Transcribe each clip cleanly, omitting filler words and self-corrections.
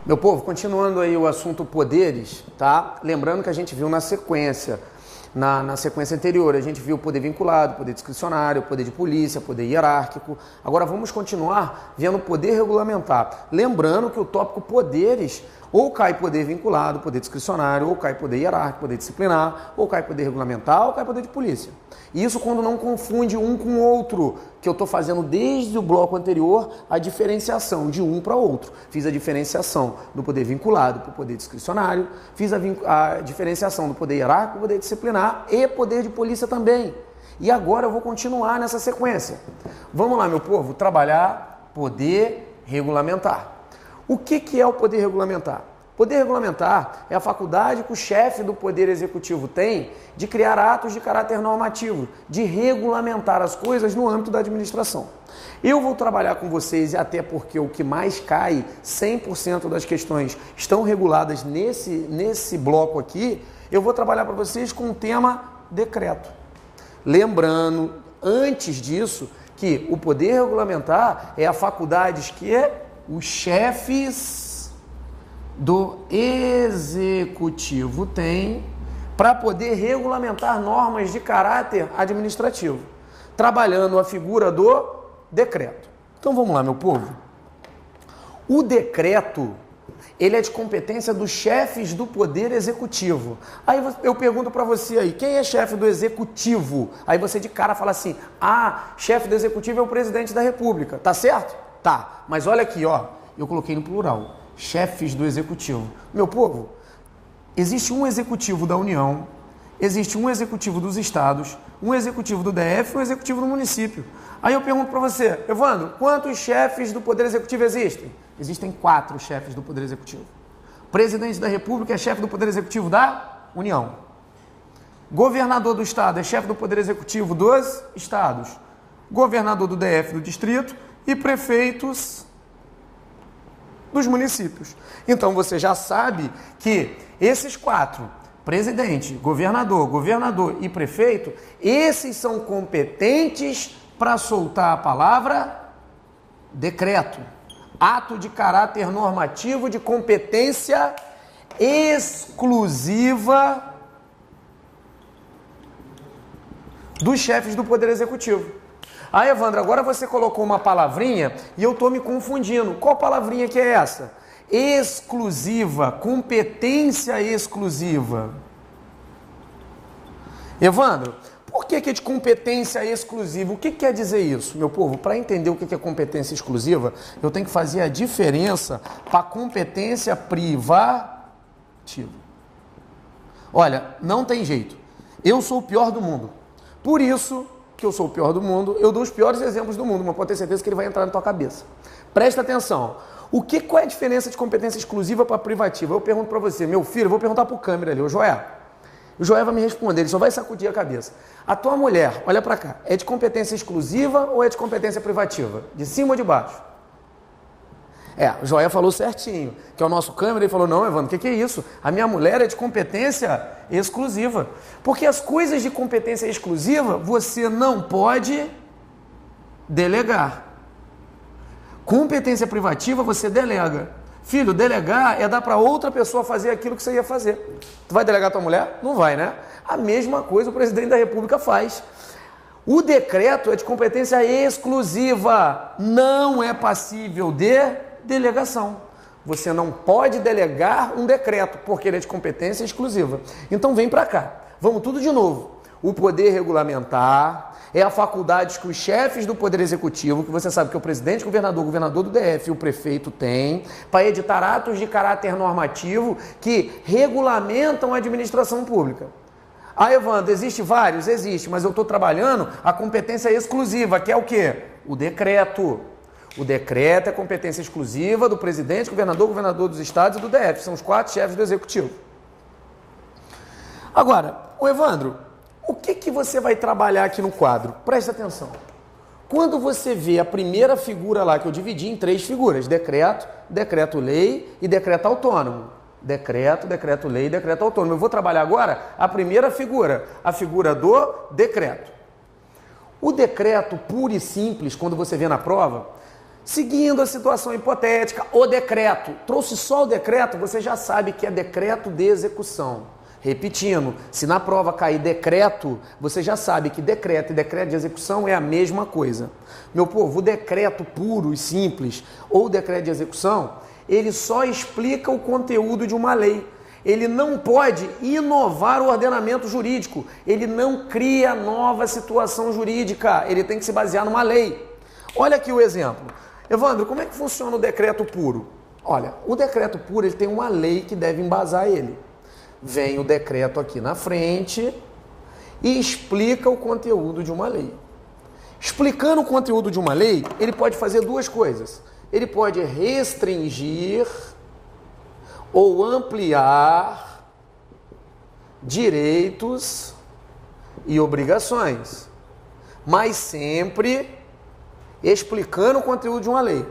Meu povo, continuando aí o assunto poderes, tá? Lembrando que a gente viu na sequência, na sequência anterior, a gente viu o poder vinculado, poder discricionário, poder de polícia, poder hierárquico. Agora vamos continuar vendo o poder regulamentar. Lembrando que o tópico poderes, ou cai poder vinculado, poder discricionário, ou cai poder hierárquico, poder disciplinar, ou cai poder regulamentar, ou cai poder de polícia. Isso quando não confunde um com o outro, que eu estou fazendo desde o bloco anterior a diferenciação de um para outro. Fiz a diferenciação do poder vinculado para o poder discricionário, fiz a diferenciação do poder hierárquico, poder disciplinar e poder de polícia também. E agora eu vou continuar nessa sequência. Vamos lá, meu povo, trabalhar poder regulamentar. O que é o poder regulamentar? Poder regulamentar é a faculdade que o chefe do Poder Executivo tem de criar atos de caráter normativo, de regulamentar as coisas no âmbito da administração. Eu vou trabalhar com vocês, e até porque o que mais cai, 100% das questões estão reguladas nesse bloco aqui, eu vou trabalhar para vocês com o tema decreto. Lembrando, antes disso, que o poder regulamentar é a faculdade que os chefes do Executivo têm para poder regulamentar normas de caráter administrativo, trabalhando a figura do decreto. Então vamos lá, meu povo. O decreto, ele é de competência dos chefes do Poder Executivo. Aí eu pergunto para você aí, quem é chefe do Executivo? Aí você de cara fala assim, chefe do Executivo é o Presidente da República, tá certo? Tá, mas olha aqui, ó, eu coloquei no plural. Chefes do Executivo. Meu povo, existe um Executivo da União, existe um Executivo dos Estados, um Executivo do DF e um Executivo do município. Aí eu pergunto para você, Evandro, quantos chefes do Poder Executivo existem? Existem 4 chefes do Poder Executivo. Presidente da República é chefe do Poder Executivo da União. Governador do Estado é chefe do Poder Executivo dos Estados. Governador do DF do Distrito e prefeitos dos municípios. Então você já sabe que esses 4, presidente, governador e prefeito, esses são competentes para soltar a palavra decreto, ato de caráter normativo de competência exclusiva dos chefes do Poder Executivo. Evandro, agora você colocou uma palavrinha e eu estou me confundindo. Qual palavrinha que é essa? Exclusiva, competência exclusiva. Evandro, por que é de competência exclusiva? O que quer dizer isso, meu povo? Para entender o que é competência exclusiva, eu tenho que fazer a diferença para competência privativa. Olha, não tem jeito. Eu sou o pior do mundo. Por isso que eu sou o pior do mundo, eu dou os piores exemplos do mundo, mas pode ter certeza que ele vai entrar na tua cabeça. Presta atenção. Qual é a diferença de competência exclusiva para privativa? Eu pergunto para você, meu filho, eu vou perguntar para o câmera ali, o Joé. O Joé vai me responder, ele só vai sacudir a cabeça. A tua mulher, olha para cá, é de competência exclusiva ou é de competência privativa? De cima ou de baixo? O Joé falou certinho, que é o nosso câmera, ele falou, não, Evandro, o que é isso? A minha mulher é de competência exclusiva. Porque as coisas de competência exclusiva, você não pode delegar. Competência privativa, você delega. Filho, delegar é dar para outra pessoa fazer aquilo que você ia fazer. Tu vai delegar a tua mulher? Não vai, né? A mesma coisa o presidente da República faz. O decreto é de competência exclusiva, não é passível de delegação. Você não pode delegar um decreto, porque ele é de competência exclusiva. Então vem para cá. Vamos tudo de novo. O poder regulamentar é a faculdade que os chefes do Poder Executivo, que você sabe que é o presidente, o governador do DF e o prefeito têm, para editar atos de caráter normativo que regulamentam a administração pública. Evandro, existe vários? Existe, mas eu estou trabalhando a competência exclusiva, que é o quê? O decreto. O decreto é competência exclusiva do presidente, governador dos estados e do DF. São os 4 chefes do executivo. Agora, Evandro, o que você vai trabalhar aqui no quadro? Presta atenção. Quando você vê a primeira figura lá, que eu dividi em 3 figuras, decreto, decreto-lei e decreto autônomo. Decreto, decreto-lei e decreto autônomo. Eu vou trabalhar agora a primeira figura, a figura do decreto. O decreto puro e simples, quando você vê na prova, Seguindo a situação hipotética, o decreto. Trouxe só o decreto, você já sabe que é decreto de execução. Repetindo, se na prova cair decreto, você já sabe que decreto e decreto de execução é a mesma coisa. Meu povo, o decreto puro e simples, ou decreto de execução, ele só explica o conteúdo de uma lei. Ele não pode inovar o ordenamento jurídico. Ele não cria nova situação jurídica. Ele tem que se basear numa lei. Olha aqui o exemplo. Evandro, como é que funciona o decreto puro? Olha, o decreto puro ele tem uma lei que deve embasar ele. Vem o decreto aqui na frente e explica o conteúdo de uma lei. Explicando o conteúdo de uma lei, ele pode fazer duas coisas. Ele pode restringir ou ampliar direitos e obrigações, mas sempre explicando o conteúdo de uma lei.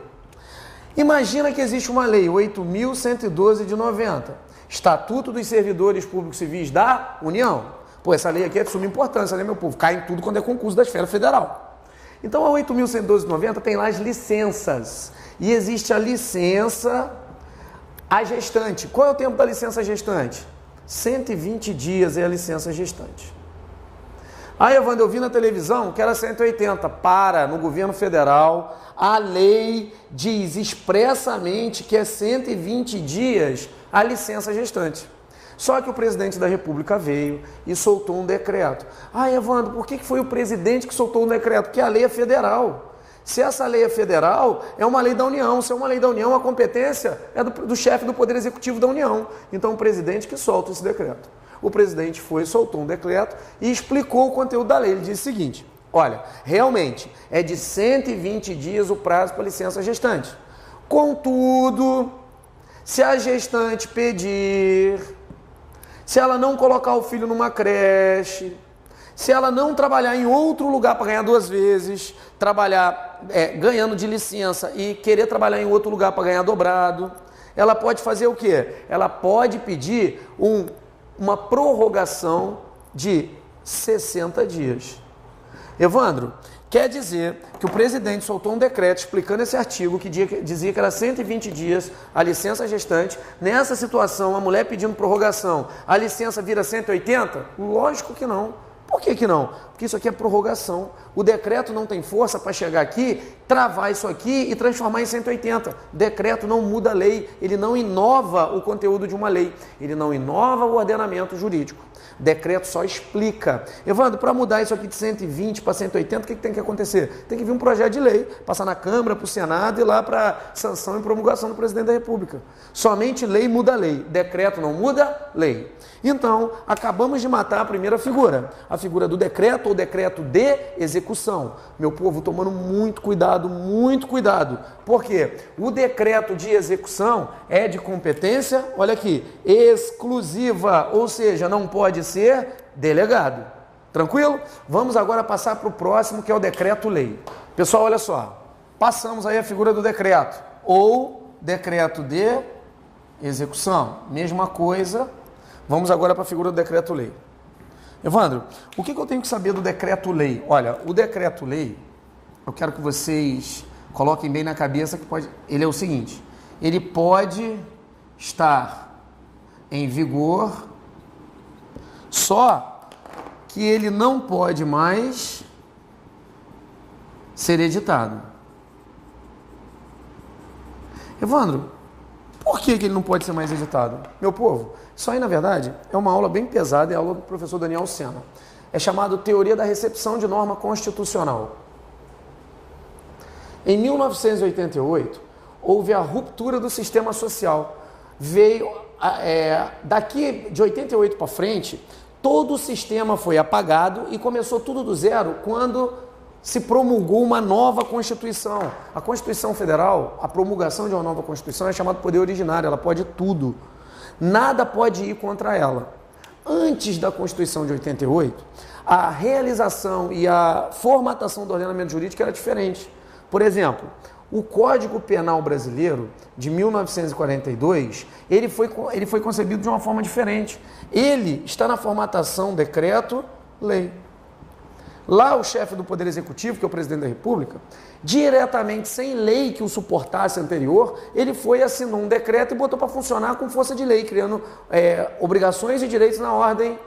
Imagina que existe uma lei, 8.112 de 90, Estatuto dos Servidores Públicos Civis da União. Pô, essa lei aqui é de suma importância, né, meu povo? Cai em tudo quando é concurso da esfera federal. Então, a 8.112 de 90 tem lá as licenças. E existe a licença a gestante. Qual é o tempo da licença gestante? 120 dias é a licença gestante. Aí, Evandro, eu vi na televisão que era 180. No governo federal, a lei diz expressamente que é 120 dias a licença gestante. Só que o presidente da República veio e soltou um decreto. Evandro, por que foi o presidente que soltou um decreto? Porque a lei é federal. Se essa lei é federal, é uma lei da União. Se é uma lei da União, a competência é do chefe do Poder Executivo da União. Então, o presidente que solta esse decreto. O presidente soltou um decreto e explicou o conteúdo da lei. Ele disse o seguinte, olha, realmente é de 120 dias o prazo para licença gestante. Contudo, se a gestante pedir, se ela não colocar o filho numa creche, se ela não trabalhar em outro lugar para ganhar 2 vezes, trabalhar ganhando de licença e querer trabalhar em outro lugar para ganhar dobrado, ela pode fazer o quê? Ela pode pedir uma prorrogação de 60 dias. Evandro, quer dizer que o presidente soltou um decreto explicando esse artigo que dizia que era 120 dias a licença gestante. Nessa situação, a mulher pedindo prorrogação, a licença vira 180? Lógico que não. Por que não? Porque isso aqui é prorrogação. O decreto não tem força para chegar aqui, travar isso aqui e transformar em 180. Decreto não muda a lei, ele não inova o conteúdo de uma lei, ele não inova o ordenamento jurídico. Decreto só explica. Evandro, para mudar isso aqui de 120 para 180, o que tem que acontecer? Tem que vir um projeto de lei, passar na Câmara, para o Senado e lá para sanção e promulgação do presidente da República. Somente lei muda lei, decreto não muda lei. Então, acabamos de matar a primeira figura, a figura do decreto ou decreto de execução. Meu povo, tomando muito cuidado, porque o decreto de execução é de competência, olha aqui, exclusiva, ou seja, não pode ser delegado. Tranquilo? Vamos agora passar para o próximo, que é o decreto-lei. Pessoal, olha só, passamos aí a figura do decreto, ou decreto de execução, mesma coisa. Vamos agora para a figura do decreto-lei. Evandro, o que eu tenho que saber do decreto-lei? Olha, o decreto-lei, eu quero que vocês coloquem bem na cabeça que ele é o seguinte, ele pode estar em vigor, só que ele não pode mais ser editado. Evandro, por que ele não pode ser mais editado? Meu povo, isso aí, na verdade, é uma aula bem pesada, é a aula do professor Daniel Sena. É chamado Teoria da Recepção de Norma Constitucional. Em 1988, houve a ruptura do sistema social. Daqui de 88 para frente, todo o sistema foi apagado e começou tudo do zero quando se promulgou uma nova Constituição. A Constituição Federal, a promulgação de uma nova Constituição é chamada poder originário, ela pode tudo. Nada pode ir contra ela. Antes da Constituição de 88, a realização e a formatação do ordenamento jurídico era diferente. Por exemplo, o Código Penal Brasileiro, de 1942, ele foi concebido de uma forma diferente. Ele está na formatação decreto-lei. Lá o chefe do Poder Executivo, que é o presidente da República, diretamente, sem lei que o suportasse anterior, ele foi, assinou um decreto e botou para funcionar com força de lei, criando obrigações e direitos na ordem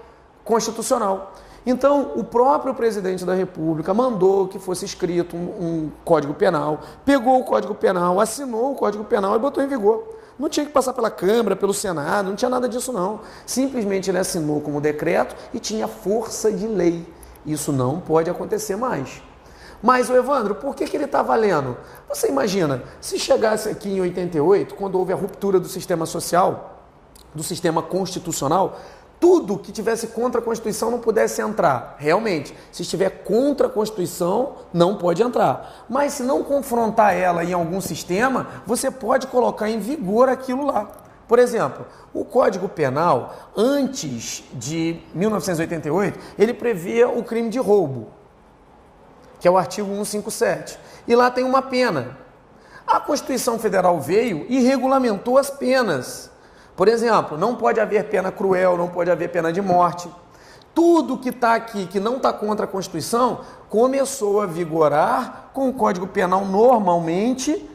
constitucional. Então, o próprio presidente da República mandou que fosse escrito um Código Penal, pegou o Código Penal, assinou o Código Penal e botou em vigor. Não tinha que passar pela Câmara, pelo Senado, não tinha nada disso não. Simplesmente ele assinou como decreto e tinha força de lei. Isso não pode acontecer mais. Mas, Evandro, por que ele está valendo? Você imagina, se chegasse aqui em 88, quando houve a ruptura do sistema social, do sistema constitucional, tudo que tivesse contra a Constituição não pudesse entrar. Realmente, se estiver contra a Constituição, não pode entrar. Mas se não confrontar ela em algum sistema, você pode colocar em vigor aquilo lá. Por exemplo, o Código Penal, antes de 1988, ele previa o crime de roubo, que é o artigo 157. E lá tem uma pena. A Constituição Federal veio e regulamentou as penas. Por exemplo, não pode haver pena cruel, não pode haver pena de morte. Tudo que está aqui, que não está contra a Constituição, começou a vigorar com o Código Penal normalmente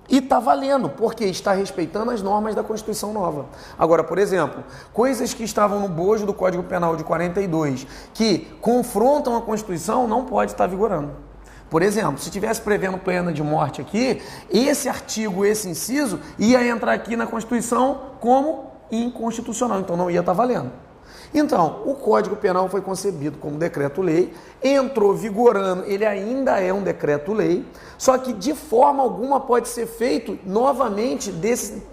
e está valendo, porque está respeitando as normas da Constituição nova. Agora, por exemplo, coisas que estavam no bojo do Código Penal de 42, que confrontam a Constituição, não pode estar vigorando. Por exemplo, se estivesse prevendo pena de morte aqui, esse artigo, esse inciso, ia entrar aqui na Constituição como inconstitucional, então não ia estar valendo. Então, o Código Penal foi concebido como decreto-lei, entrou vigorando, ele ainda é um decreto-lei, só que de forma alguma pode ser feito novamente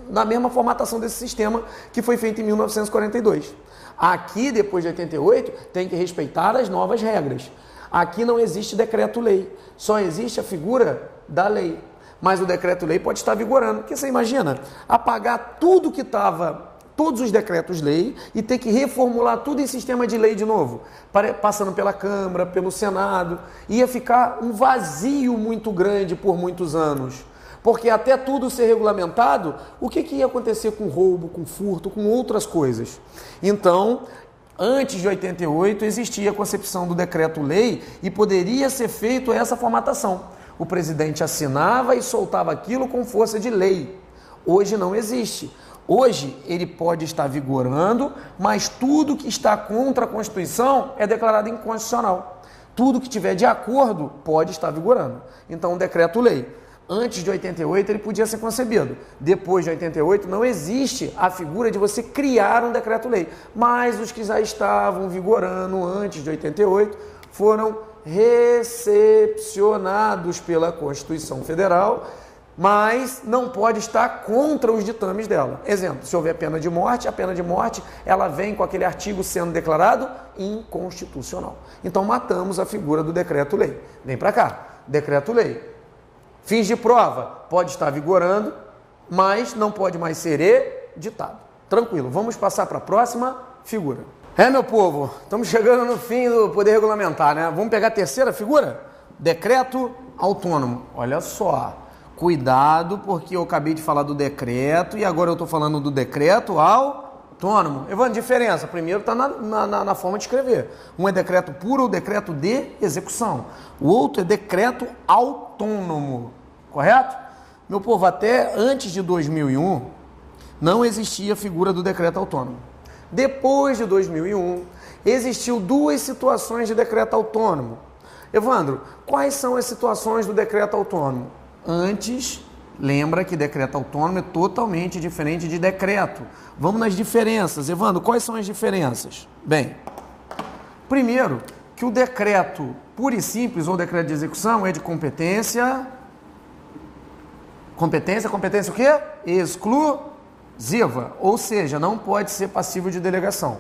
na mesma formatação desse sistema que foi feito em 1942. Aqui, depois de 88, tem que respeitar as novas regras. Aqui não existe decreto-lei, só existe a figura da lei. Mas o decreto-lei pode estar vigorando, porque você imagina, apagar tudo que estava, todos os decretos-lei, e ter que reformular tudo em sistema de lei de novo, passando pela Câmara, pelo Senado, ia ficar um vazio muito grande por muitos anos. Porque até tudo ser regulamentado, o que ia acontecer com roubo, com furto, com outras coisas? Então, antes de 88, existia a concepção do decreto-lei e poderia ser feito essa formatação. O presidente assinava e soltava aquilo com força de lei. Hoje não existe. Hoje ele pode estar vigorando, mas tudo que está contra a Constituição é declarado inconstitucional. Tudo que tiver de acordo pode estar vigorando. Então, o decreto-lei, antes de 88, ele podia ser concebido. Depois de 88, não existe a figura de você criar um decreto-lei. Mas os que já estavam vigorando antes de 88 foram recepcionados pela Constituição Federal, mas não pode estar contra os ditames dela. Exemplo, se houver pena de morte, a pena de morte ela vem com aquele artigo sendo declarado inconstitucional. Então matamos a figura do decreto-lei. Vem para cá, decreto-lei. Fins de prova, pode estar vigorando, mas não pode mais ser editado. Tranquilo, vamos passar para a próxima figura. Meu povo, estamos chegando no fim do poder regulamentar, né? Vamos pegar a terceira figura? Decreto autônomo. Olha só, cuidado, porque eu acabei de falar do decreto e agora eu estou falando do decreto autônomo. Evandro, diferença. Primeiro está na forma de escrever. Um é decreto puro ou decreto de execução. O outro é decreto autônomo. Correto? Meu povo, até antes de 2001, não existia a figura do decreto autônomo. Depois de 2001, existiu duas situações de decreto autônomo. Evandro, quais são as situações do decreto autônomo? Antes, lembra que decreto autônomo é totalmente diferente de decreto. Vamos nas diferenças. Evandro, quais são as diferenças? Bem, primeiro, que o decreto puro e simples ou decreto de execução é de competência o quê? Exclusiva, ou seja, não pode ser passível de delegação.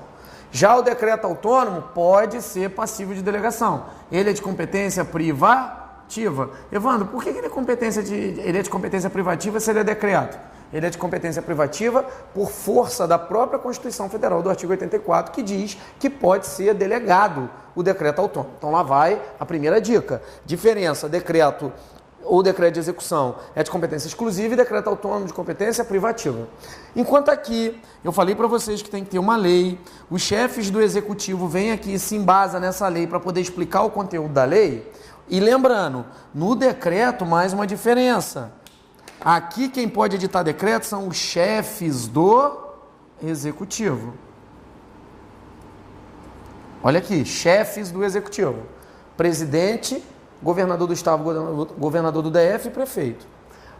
Já o decreto autônomo pode ser passível de delegação. Ele é de competência privativa. Evandro, por que ele é de competência privativa se ele é decreto? Ele é de competência privativa por força da própria Constituição Federal, do artigo 84, que diz que pode ser delegado o decreto autônomo. Então lá vai a primeira dica. Diferença, decreto ou decreto de execução é de competência exclusiva e decreto autônomo de competência privativa. Enquanto aqui, eu falei para vocês que tem que ter uma lei, os chefes do executivo vêm aqui e se embasam nessa lei para poder explicar o conteúdo da lei. E lembrando, no decreto, mais uma diferença. Aqui quem pode editar decreto são os chefes do executivo. Olha aqui, chefes do executivo. Presidente, governador do estado, governador do DF e prefeito.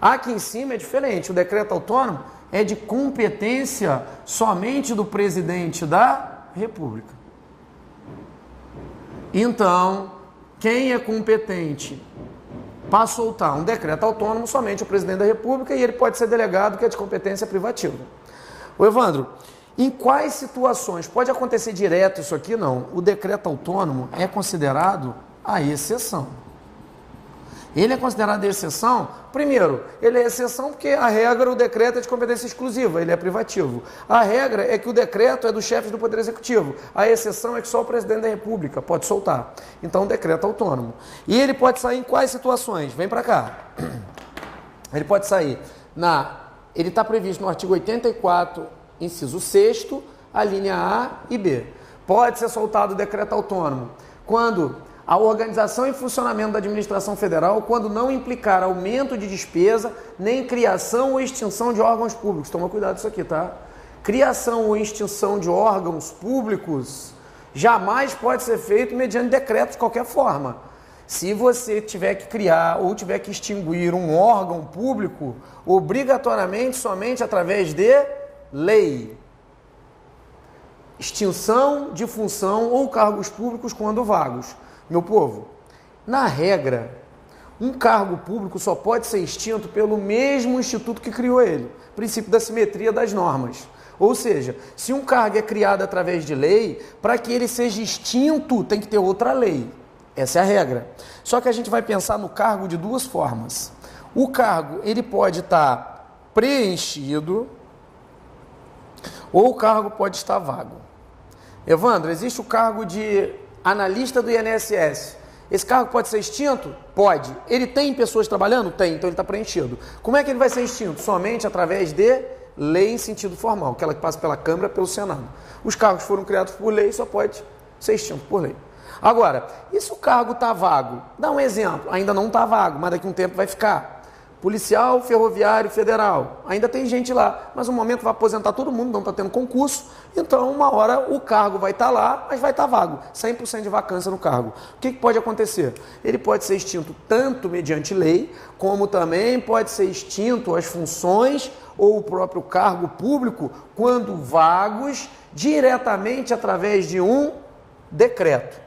Aqui em cima é diferente, o decreto autônomo é de competência somente do presidente da República. Então, quem é competente para soltar um decreto autônomo? Somente o presidente da República, e ele pode ser delegado, que é de competência privativa. Ô Evandro, em quais situações pode acontecer direto isso aqui? Não. O decreto autônomo é considerado a exceção. Ele é considerado a exceção, primeiro, ele é exceção porque a regra, o decreto é de competência exclusiva, ele é privativo. A regra é que o decreto é dos chefes do Poder Executivo. A exceção é que só o presidente da República pode soltar. Então, o decreto autônomo. E ele pode sair em quais situações? Vem para cá. Ele pode sair ele está previsto no artigo 84, inciso 6º, a linha A e B. Pode ser soltado o decreto autônomo quando a organização e funcionamento da administração federal, quando não implicar aumento de despesa, nem criação ou extinção de órgãos públicos. Toma cuidado com isso aqui, tá? Criação ou extinção de órgãos públicos jamais pode ser feito mediante decreto de qualquer forma. Se você tiver que criar ou tiver que extinguir um órgão público, obrigatoriamente somente através de lei. Extinção de função ou cargos públicos quando vagos. Meu povo, na regra, um cargo público só pode ser extinto pelo mesmo instituto que criou ele. Princípio da simetria das normas. Ou seja, se um cargo é criado através de lei, para que ele seja extinto, tem que ter outra lei. Essa é a regra. Só que a gente vai pensar no cargo de duas formas. O cargo, ele pode estar preenchido ou o cargo pode estar vago. Evandro, existe o cargo de analista do INSS. Esse cargo pode ser extinto? Pode. Ele tem pessoas trabalhando? Tem, então ele está preenchido. Como é que ele vai ser extinto? Somente através de lei em sentido formal, aquela que passa pela Câmara, pelo Senado. Os cargos foram criados por lei, só pode ser extinto por lei. Agora, e se o cargo está vago? Dá um exemplo. Ainda não está vago, mas daqui a um tempo vai ficar. Policial Ferroviário Federal. Ainda tem gente lá, mas no momento vai aposentar todo mundo, não está tendo concurso. Então, uma hora o cargo vai estar lá, mas vai estar vago. 100% de vacância no cargo. O que pode acontecer? Ele pode ser extinto tanto mediante lei, como também pode ser extinto as funções ou o próprio cargo público, quando vagos, diretamente através de um decreto.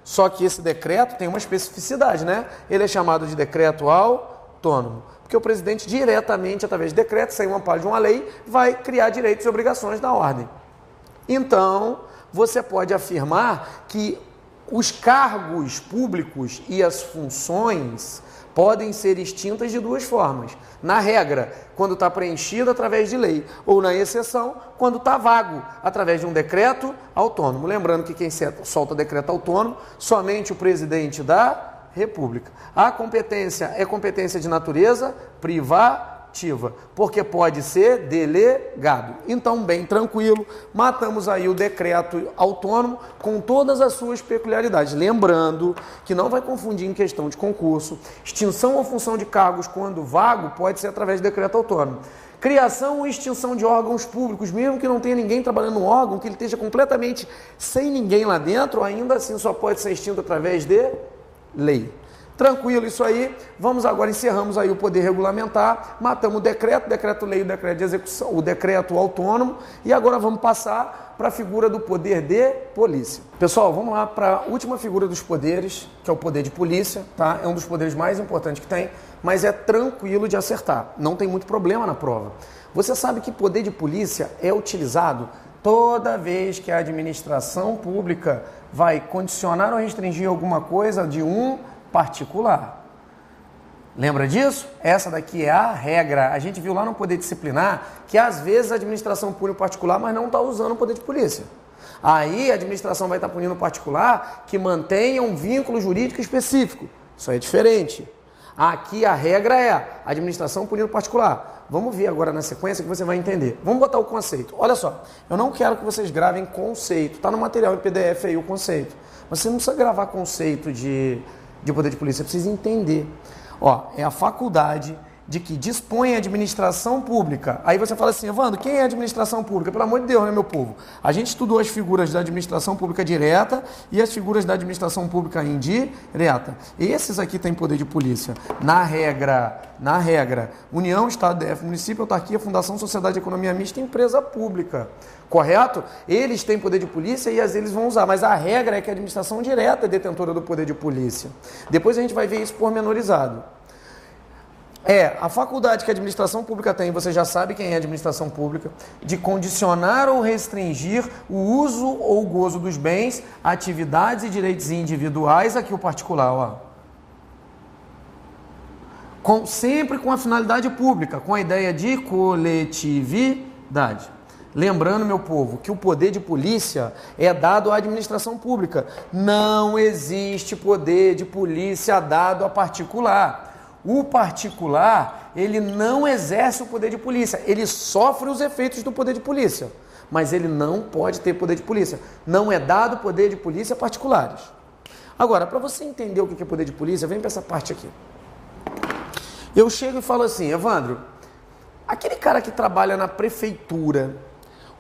Só que esse decreto tem uma especificidade, né? Ele é chamado de decreto autônomo. Porque o presidente diretamente, através de decreto, sem o amparo de uma lei, vai criar direitos e obrigações na ordem. Então, você pode afirmar que os cargos públicos e as funções podem ser extintas de duas formas. Na regra, quando está preenchido através de lei, ou na exceção, quando está vago, através de um decreto autônomo. Lembrando que quem solta decreto autônomo, somente o presidente da República. A competência é competência de natureza privativa, porque pode ser delegado. Então, bem tranquilo, matamos aí o decreto autônomo com todas as suas peculiaridades. Lembrando que não vai confundir em questão de concurso. Extinção ou função de cargos quando vago pode ser através de decreto autônomo. Criação ou extinção de órgãos públicos, mesmo que não tenha ninguém trabalhando no órgão, que ele esteja completamente sem ninguém lá dentro, ainda assim só pode ser extinto através de lei. Tranquilo isso aí. Vamos agora, encerramos aí o poder regulamentar, matamos o decreto-lei, o decreto de execução, o decreto autônomo, e agora vamos passar para a figura do poder de polícia. Pessoal, vamos lá para a última figura dos poderes, que é o poder de polícia, tá? É um dos poderes mais importantes que tem, mas é tranquilo de acertar, não tem muito problema na prova. Você sabe que poder de polícia é utilizado toda vez que a administração pública vai condicionar ou restringir alguma coisa de um particular. Lembra disso? Essa daqui é a regra. A gente viu lá no poder disciplinar que às vezes a administração pune o particular, mas não está usando o poder de polícia. Aí a administração vai estar punindo o particular que mantenha um vínculo jurídico específico. Isso aí é diferente. Aqui a regra é a administração punindo o particular. Vamos ver agora na sequência que você vai entender. Vamos botar o conceito. Olha só, eu não quero que vocês gravem conceito. Está no material em PDF aí o conceito. Mas você não precisa gravar conceito de poder de polícia, você precisa entender. Ó, é a faculdade de que dispõe a administração pública. Aí você fala assim, Evandro, quem é a administração pública? Pelo amor de Deus, né, meu povo? A gente estudou as figuras da administração pública direta e as figuras da administração pública indireta. Esses aqui têm poder de polícia. Na regra, União, Estado, DF, município, autarquia, fundação, sociedade, economia mista e empresa pública. Correto? Eles têm poder de polícia e às vezes vão usar, mas a regra é que a administração direta é detentora do poder de polícia. Depois a gente vai ver isso pormenorizado. A faculdade que a administração pública tem, você já sabe quem é a administração pública, de condicionar ou restringir o uso ou gozo dos bens, atividades e direitos individuais, aqui o particular, ó. Sempre com a finalidade pública, com a ideia de coletividade. Lembrando, meu povo, que o poder de polícia é dado à administração pública. Não existe poder de polícia dado a particular. O particular, ele não exerce o poder de polícia, ele sofre os efeitos do poder de polícia, mas ele não pode ter poder de polícia. Não é dado poder de polícia a particulares. Agora, para você entender o que é poder de polícia, vem para essa parte aqui. Eu chego e falo assim, Evandro, aquele cara que trabalha na prefeitura,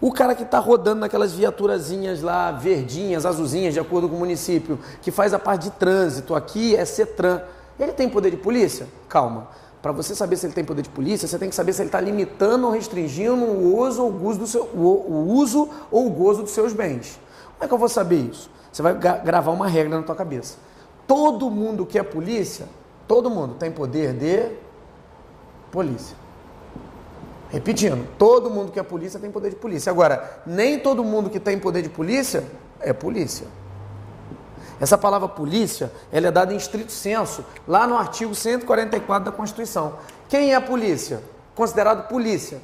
o cara que está rodando naquelas viaturazinhas lá, verdinhas, azulzinhas, de acordo com o município, que faz a parte de trânsito, aqui é CETRAN, ele tem poder de polícia? Calma. Para você saber se ele tem poder de polícia, você tem que saber se ele está limitando ou restringindo o uso ou o gozo dos seus bens. Como é que eu vou saber isso? Você vai gravar uma regra na tua cabeça. Todo mundo que é polícia, todo mundo tem poder de polícia. Repetindo, todo mundo que é polícia tem poder de polícia. Agora, nem todo mundo que tem poder de polícia é polícia. Essa palavra polícia, ela é dada em estrito senso, lá no artigo 144 da Constituição. Quem é a polícia? Considerado polícia.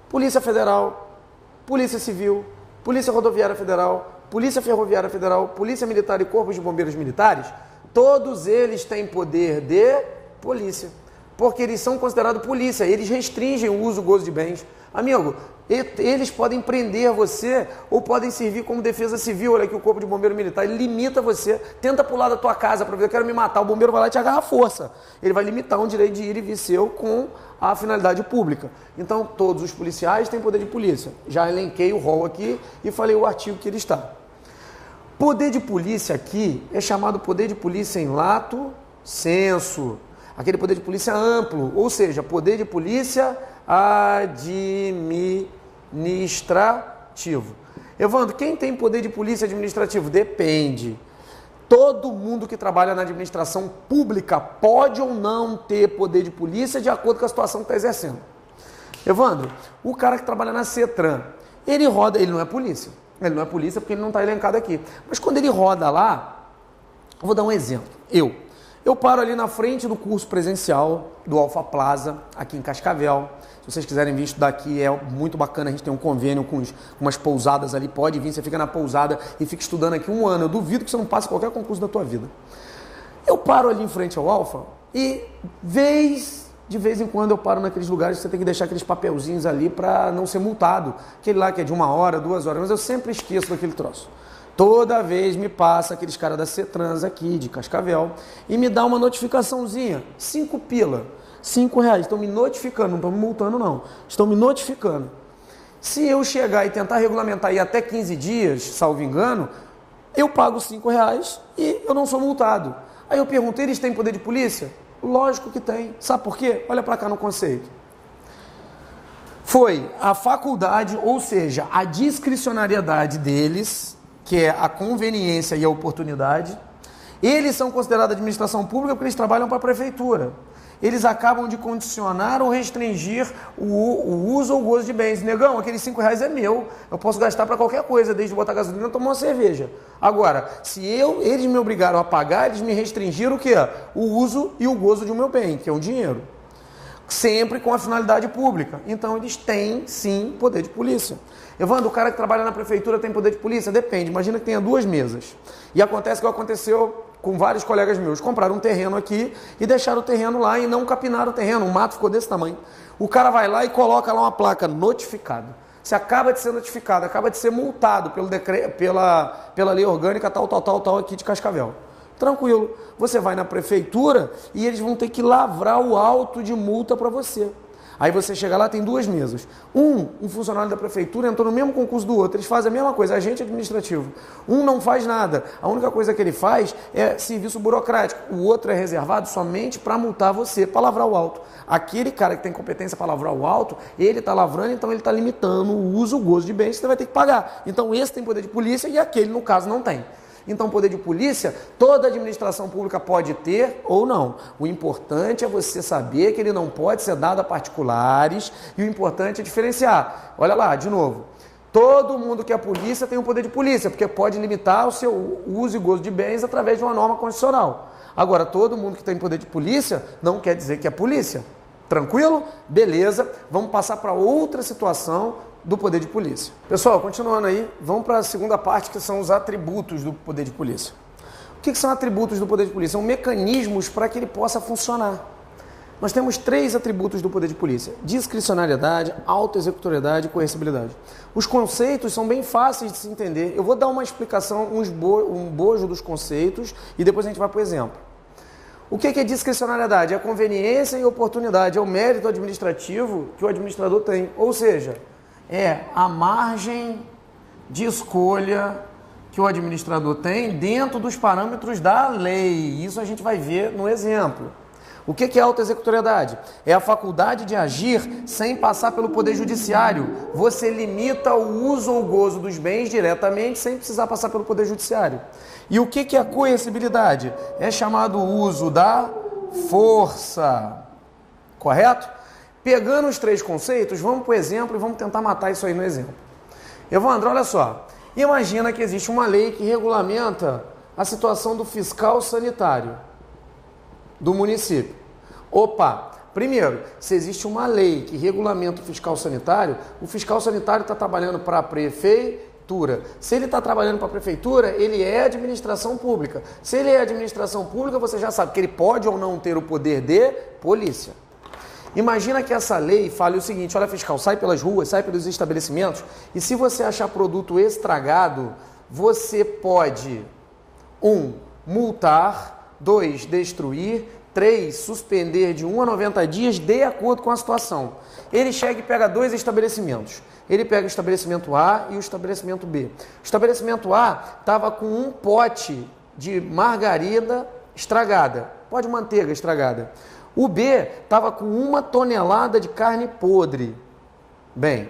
Polícia Federal, Polícia Civil, Polícia Rodoviária Federal, Polícia Ferroviária Federal, Polícia Militar e Corpos de Bombeiros Militares, todos eles têm poder de polícia, porque eles são considerados polícia, eles restringem o uso e gozo de bens. Amigo, eles podem prender você ou podem servir como defesa civil. Olha aqui o Corpo de Bombeiro Militar, ele limita você, tenta pular da tua casa para ver, eu quero me matar, o bombeiro vai lá e te agarra à força. Ele vai limitar um direito de ir e vir seu com a finalidade pública. Então, todos os policiais têm poder de polícia. Já elenquei o rol aqui e falei o artigo que ele está. Poder de polícia aqui é chamado poder de polícia em lato sensu. Aquele poder de polícia amplo, ou seja, poder de polícia administrativo. Evandro, quem tem poder de polícia administrativo? Depende. Todo mundo que trabalha na administração pública pode ou não ter poder de polícia de acordo com a situação que está exercendo. Evandro, o cara que trabalha na CETRAN, ele roda, ele não é polícia. Ele não é polícia porque ele não está elencado aqui. Mas quando ele roda lá, eu vou dar um exemplo. Eu paro ali na frente do curso presencial do Alfa Plaza, aqui em Cascavel. Se vocês quiserem vir estudar aqui, é muito bacana, a gente tem um convênio com umas pousadas ali, pode vir, você fica na pousada e fica estudando aqui um ano. Eu duvido que você não passe qualquer concurso da tua vida. Eu paro ali em frente ao Alfa e de vez em quando eu paro naqueles lugares que você tem que deixar aqueles papelzinhos ali para não ser multado. Aquele lá que é de 1 hora, 2 horas, mas eu sempre esqueço daquele troço. Toda vez me passa aqueles caras da CETRANS aqui, de Cascavel, e me dá uma notificaçãozinha, 5 pila, R$5. Estão me notificando, não estão me multando não, estão me notificando. Se eu chegar e tentar regulamentar aí até 15 dias, salvo engano, eu pago R$5 e eu não sou multado. Aí eu perguntei, eles têm poder de polícia? Lógico que tem. Sabe por quê? Olha para cá no conceito. Foi a faculdade, ou seja, a discricionariedade deles, que é a conveniência e a oportunidade. Eles são considerados administração pública porque eles trabalham para a prefeitura. Eles acabam de condicionar ou restringir o uso ou gozo de bens. Negão, aqueles R$5 é meu. Eu posso gastar para qualquer coisa, desde botar gasolina e tomar uma cerveja. Agora, se eles me obrigaram a pagar, eles me restringiram o quê? O uso e o gozo de um meu bem, que é o dinheiro. Sempre com a finalidade pública. Então, eles têm, sim, poder de polícia. Evandro, o cara que trabalha na prefeitura tem poder de polícia? Depende. Imagina que tenha 2 mesas. E acontece o que aconteceu com vários colegas meus, compraram um terreno aqui e deixaram o terreno lá e não capinaram o terreno, o mato ficou desse tamanho. O cara vai lá e coloca lá uma placa, notificado. Você acaba de ser notificado, acaba de ser multado pela lei orgânica tal aqui de Cascavel. Tranquilo, você vai na prefeitura e eles vão ter que lavrar o auto de multa para você. Aí você chega lá, tem duas mesas. Um funcionário da prefeitura entrou no mesmo concurso do outro, eles fazem a mesma coisa, agente administrativo. Um não faz nada, a única coisa que ele faz é serviço burocrático. O outro é reservado somente para multar você, para lavrar o auto. Aquele cara que tem competência para lavrar o auto, ele está lavrando, então ele está limitando o uso, o gozo de bens que você vai ter que pagar. Então esse tem poder de polícia e aquele, no caso, não tem. Então, poder de polícia, toda administração pública pode ter ou não. O importante é você saber que ele não pode ser dado a particulares e o importante é diferenciar. Olha lá, de novo. Todo mundo que é polícia tem um poder de polícia, porque pode limitar o seu uso e gozo de bens através de uma norma constitucional. Agora, todo mundo que tem poder de polícia não quer dizer que é polícia. Tranquilo? Beleza. Vamos passar para outra situação do poder de polícia. Pessoal, continuando aí, vamos para a segunda parte, que são os atributos do poder de polícia. O que são atributos do poder de polícia? São mecanismos para que ele possa funcionar. Nós temos 3 atributos do poder de polícia: discricionariedade, autoexecutoriedade e coercibilidade. Os conceitos são bem fáceis de se entender. Eu vou dar uma explicação, um bojo dos conceitos e depois a gente vai para o exemplo. O que é discricionariedade? É a conveniência e oportunidade, é o mérito administrativo que o administrador tem. Ou seja, é a margem de escolha que o administrador tem dentro dos parâmetros da lei. Isso a gente vai ver no exemplo. O que é autoexecutoriedade? É a faculdade de agir sem passar pelo poder judiciário. Você limita o uso ou gozo dos bens diretamente sem precisar passar pelo poder judiciário. E o que é a coercibilidade? É chamado o uso da força. Correto? Pegando os 3 conceitos, vamos para o exemplo e vamos tentar matar isso aí no exemplo. Evandro, olha só. Imagina que existe uma lei que regulamenta a situação do fiscal sanitário do município. Opa! Primeiro, se existe uma lei que regulamenta o fiscal sanitário está trabalhando para a prefeitura. Se ele está trabalhando para a prefeitura, ele é administração pública. Se ele é administração pública, você já sabe que ele pode ou não ter o poder de polícia. Imagina que essa lei fale o seguinte: olha, fiscal, sai pelas ruas, sai pelos estabelecimentos e se você achar produto estragado, você pode 1. Multar, 2. Destruir, 3. Suspender de 1 a 90 dias de acordo com a situação. Ele chega e pega 2 estabelecimentos. Ele pega o estabelecimento A e o estabelecimento B. O estabelecimento A estava com um pote de margarina estragada, pó de manteiga estragada. O B estava com 1 tonelada de carne podre. Bem,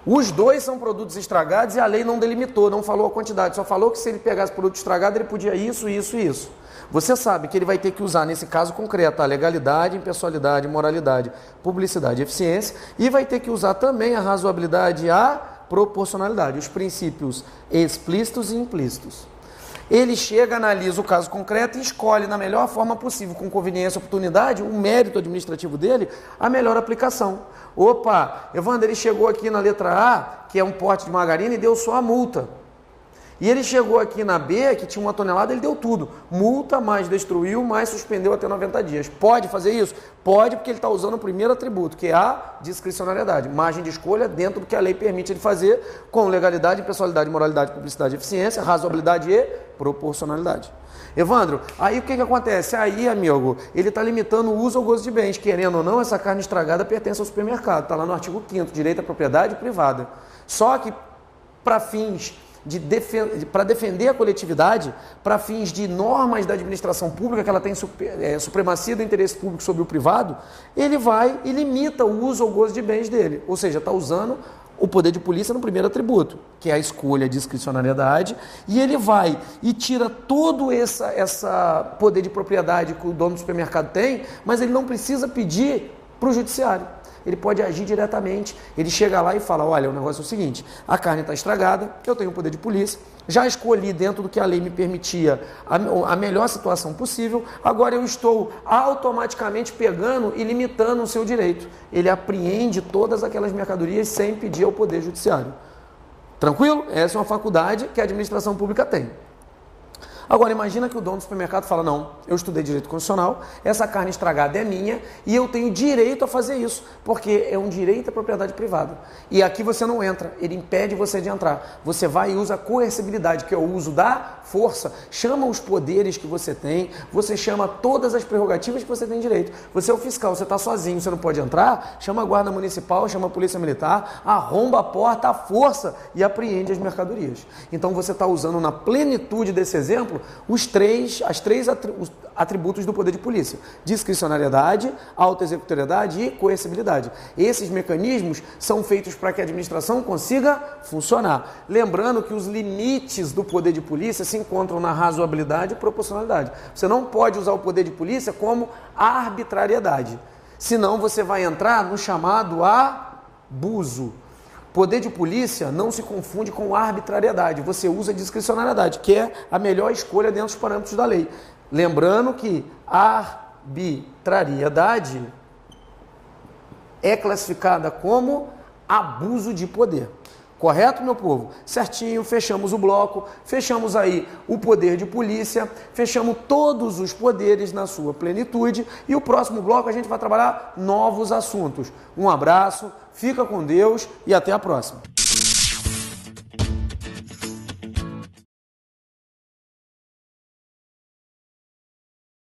os 2 são produtos estragados e a lei não delimitou, não falou a quantidade, só falou que se ele pegasse produto estragado, ele podia isso, isso e isso. Você sabe que ele vai ter que usar, nesse caso concreto, a legalidade, impessoalidade, moralidade, publicidade e eficiência, e vai ter que usar também a razoabilidade e a proporcionalidade, os princípios explícitos e implícitos. Ele chega, analisa o caso concreto e escolhe na melhor forma possível, com conveniência e oportunidade, o mérito administrativo dele, a melhor aplicação. Opa, Evandro, ele chegou aqui na letra A, que é um porte de margarina, e deu só a multa. E ele chegou aqui na B, que tinha 1 tonelada, ele deu tudo. Multa, mais destruiu, mais suspendeu até 90 dias. Pode fazer isso? Pode, porque ele está usando o primeiro atributo, que é a discricionariedade. Margem de escolha dentro do que a lei permite ele fazer, com legalidade, impessoalidade, moralidade, publicidade e eficiência, razoabilidade e proporcionalidade. Evandro, aí o que acontece? Aí, amigo, ele está limitando o uso ou gozo de bens. Querendo ou não, essa carne estragada pertence ao supermercado. Está lá no artigo 5º, direito à propriedade privada. Só que, para fins para defender a coletividade, para fins de normas da administração pública, que ela tem supremacia do interesse público sobre o privado, ele vai e limita o uso ou gozo de bens dele. Ou seja, está usando o poder de polícia no primeiro atributo, que é a escolha, a discricionariedade, e ele vai e tira todo esse poder de propriedade que o dono do supermercado tem, mas ele não precisa pedir para o judiciário. Ele pode agir diretamente, ele chega lá e fala: olha, o negócio é o seguinte, a carne está estragada, eu tenho o poder de polícia, já escolhi dentro do que a lei me permitia a melhor situação possível, agora eu estou automaticamente pegando e limitando o seu direito. Ele apreende todas aquelas mercadorias sem pedir ao poder judiciário. Tranquilo? Essa é uma faculdade que a administração pública tem. Agora, imagina que o dono do supermercado fala, não, eu estudei direito constitucional, essa carne estragada é minha e eu tenho direito a fazer isso, porque é um direito à propriedade privada. E aqui você não entra, ele impede você de entrar. Você vai e usa a coercibilidade, que é o uso da força, chama os poderes que você tem, você chama todas as prerrogativas que você tem direito. Você é o fiscal, você está sozinho, você não pode entrar, chama a guarda municipal, chama a polícia militar, arromba a porta à força e apreende as mercadorias. Então você está usando na plenitude desse exemplo os três atributos do poder de polícia: discricionariedade, autoexecutoriedade e coercibilidade. Esses mecanismos são feitos para que a administração consiga funcionar. Lembrando que os limites do poder de polícia se encontram na razoabilidade e proporcionalidade. Você não pode usar o poder de polícia como arbitrariedade, senão você vai entrar no chamado abuso. Poder de polícia não se confunde com arbitrariedade, você usa discricionariedade, que é a melhor escolha dentro dos parâmetros da lei. Lembrando que arbitrariedade é classificada como abuso de poder. Correto, meu povo? Certinho, fechamos o bloco, fechamos aí o poder de polícia, fechamos todos os poderes na sua plenitude e o próximo bloco a gente vai trabalhar novos assuntos. Um abraço, fica com Deus e até a próxima.